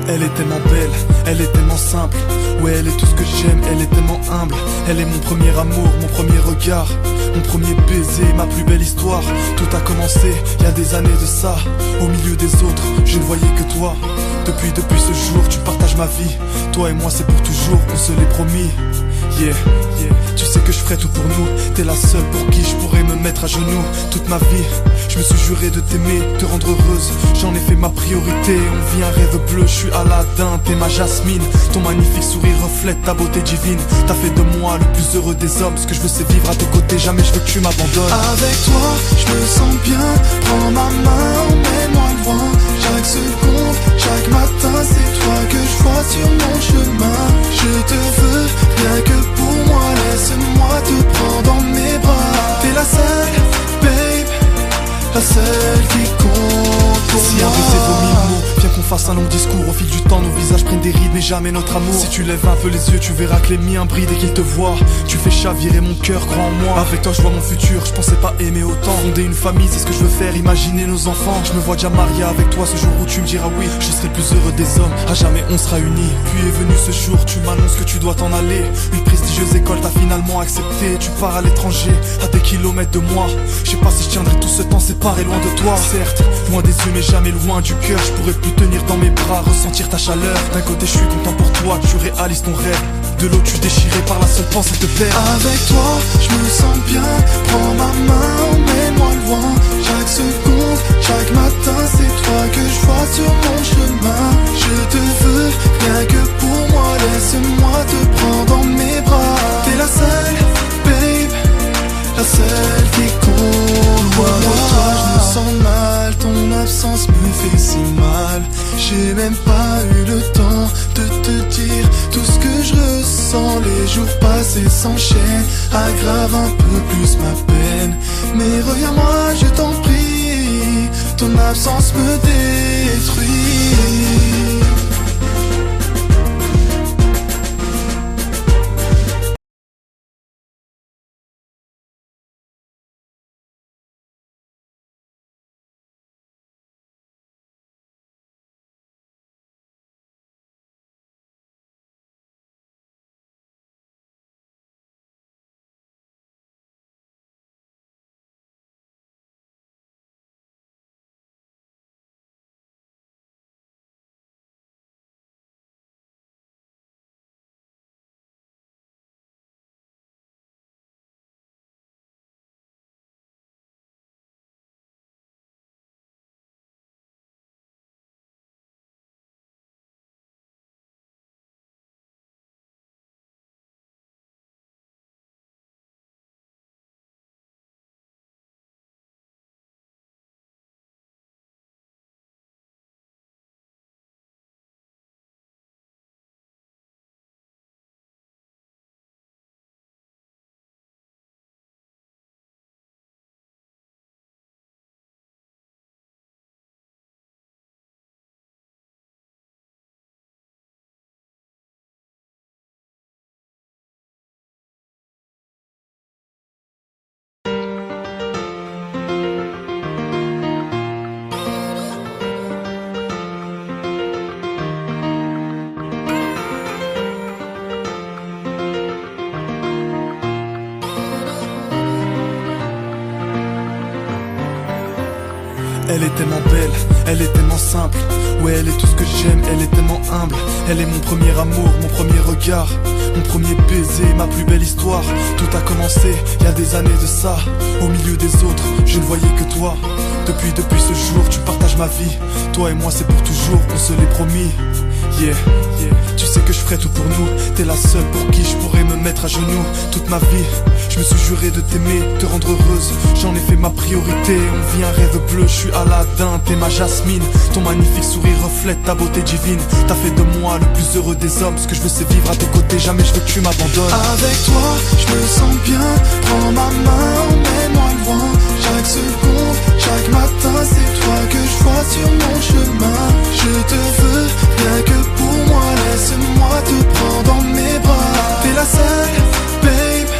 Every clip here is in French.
Elle est tellement belle, elle est tellement simple. Ouais, elle est tout ce que j'aime, elle est tellement humble. Elle est mon premier amour, mon premier regard, mon premier baiser, ma plus belle histoire. Tout a commencé, il y a des années de ça. Au milieu des autres, je ne voyais que toi. Depuis ce jour, tu partages ma vie. Toi et moi, c'est pour toujours, on se l'est promis. Yeah, tu sais que je ferai tout pour nous. T'es la seule pour qui je pourrais me mettre à genoux. Toute ma vie, je me suis juré de t'aimer, te rendre heureuse. J'en ai fait ma priorité, on vit un rêve bleu. Je suis Aladdin, t'es ma Jasmine. Ton magnifique sourire reflète ta beauté divine. T'as fait de moi le plus heureux des hommes. Ce que je veux c'est vivre à tes côtés, jamais je veux que tu m'abandonnes. Avec toi, je me sens bien. Prends ma main, emmène-moi loin. Chaque seconde, chaque matin, c'est toi que je vois sur mon chemin. Je te veux, rien que pour moi, laisse-moi te prendre dans mes bras. T'es la seule, babe, la seule qui compte pour Si moi. un baiser vaut 1000 mots, viens qu'on fasse un long discours. Au fil du temps, nos visages prennent des rides, mais jamais notre amour. Si tu lèves un peu les yeux, tu verras que les miens brillent dès qu'ils te voient. Tu fais chavirer mon cœur, crois en moi. Avec toi, je vois mon futur, je pensais pas aimer autant. Fonder une famille, c'est ce que je veux faire, imaginer nos enfants. Je me vois déjà marié avec toi, ce jour où tu me diras oui. Je serai le plus heureux des hommes, à jamais on sera unis. Puis est venu ce jour, tu m'annonces que tu dois t'en aller. Une prestigieuse école t'a finalement accepté. Tu pars à l'étranger, à des kilomètres de moi. Je sais pas si je tiendrai tout ce temps séparé loin de toi. Certes, loin des yeux mais jamais loin du cœur. Je pourrais plus tenir dans mes bras, ressentir ta chaleur. D'un côté je suis content pour toi, tu réalises ton rêve. De l'autre tu déchiré par la seule pensée de te perdre. Avec toi, je me sens bien. Prends ma main, emmène-moi loin. Chaque seconde, chaque matin, c'est toi que je vois sur mon chemin. Je te veux, rien que pour moi, laisse-moi te prendre dans mes bras. T'es la seule, babe, la seule qui compte. Moi, de toi, je me sens mal. Ton absence me fait si mal. J'ai même pas eu le temps de te dire tout ce que je ressens. Les jours passés s'enchaînent, aggrave un peu plus ma peine. Mais reviens-moi, je t'en prie, ton absence me détruit. Elle est tellement belle, elle est tellement simple. Ouais, elle est tout ce que j'aime, elle est tellement humble. Elle est mon premier amour, mon premier regard, mon premier baiser, ma plus belle histoire. Tout a commencé, il y a des années de ça. Au milieu des autres, je ne voyais que toi. Depuis ce jour, tu partages ma vie. Toi et moi, c'est pour toujours, on se l'est promis. Yeah, tu sais que je ferai tout pour nous. T'es la seule pour qui je pourrais me mettre à genoux. Toute ma vie, je me suis juré de t'aimer, te rendre heureuse. J'en ai fait ma priorité, on vit un rêve bleu. Je suis Aladdin, t'es ma Jasmine. Ton magnifique sourire reflète ta beauté divine. T'as fait de moi le plus heureux des hommes. Ce que je veux c'est vivre à tes côtés, jamais je veux que tu m'abandonnes. Avec toi, je me sens bien. Prends ma main, emmène-moi loin. Chaque seconde, chaque matin, c'est toi que je vois sur mon chemin. Je te veux, rien que pour moi, laisse-moi te prendre dans mes bras. T'es la seule, babe,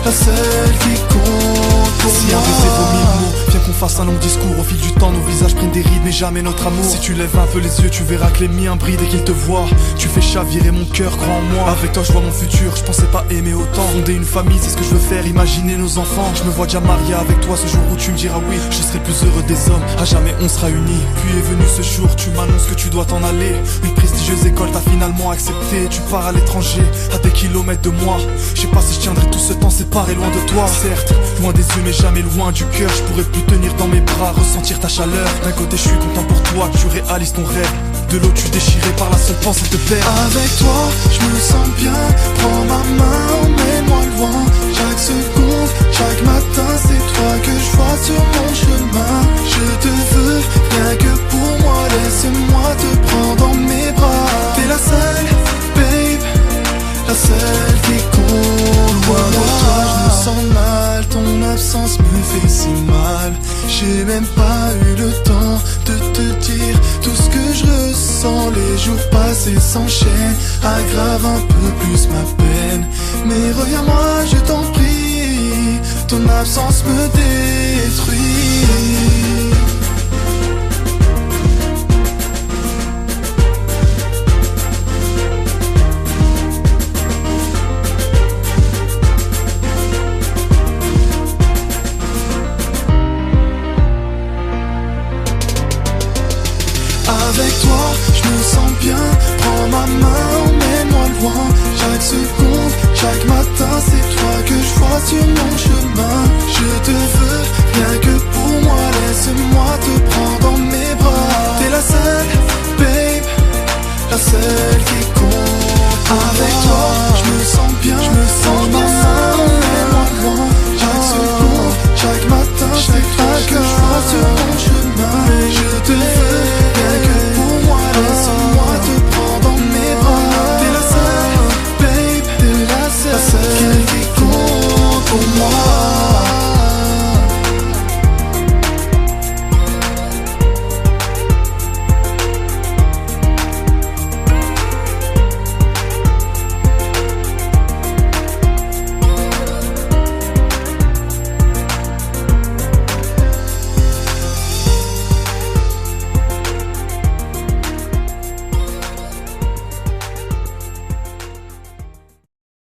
la seule qui compte pour Si moi. un baiser vaut 1000 mots, viens qu'on fasse un long discours. Au fil du temps, nos visages prennent des rides, mais jamais notre amour. Si tu lèves un peu les yeux, tu verras que les miens brillent dès qu'ils te voient. Tu fais chavirer mon cœur, crois en moi. Avec toi je vois mon futur, je pensais pas aimer autant. Fonder une famille, c'est ce que je veux faire, imaginer nos enfants. Je me vois déjà marié avec toi ce jour où tu me diras oui. Je serai le plus heureux des hommes, à jamais on sera unis. Puis est venu ce jour, tu m'annonces que tu dois t'en aller. Une prestigieuse école t'a finalement accepté. Tu pars à l'étranger, à des kilomètres de moi. Je sais pas si je tiendrai tout ce temps séparé loin de toi. Certes, loin des yeux mais jamais loin du cœur. Je pourrais plus tenir dans mes bras, ressentir ta chaleur. D'un côté je suis content pour toi, que tu réalises ton rêve. De l'autre tu déchiré par la seule pensée de perdre. Avec toi, je me sens bien. Prends ma main, emmène-moi loin. Chaque seconde, chaque matin, c'est toi que je vois sur mon chemin. Je te veux, rien que pour moi. Laisse-moi te prendre dans mes bras. T'es la seule, babe, la seule qui compte. Loin de toi, je me sens mal. Ton absence me fait si mal. J'ai même pas eu le temps de te dire tout ce que je ressens. Les jours passés s'enchaînent, aggrave un peu plus ma peine. Mais reviens-moi, je t'en prie, ton absence me détruit. Avec toi, je me sens bien. Prends ma main, emmène-moi loin. Chaque seconde, chaque matin, c'est toi que je vois sur mon chemin. Je te veux, rien que pour moi. Laisse-moi te prendre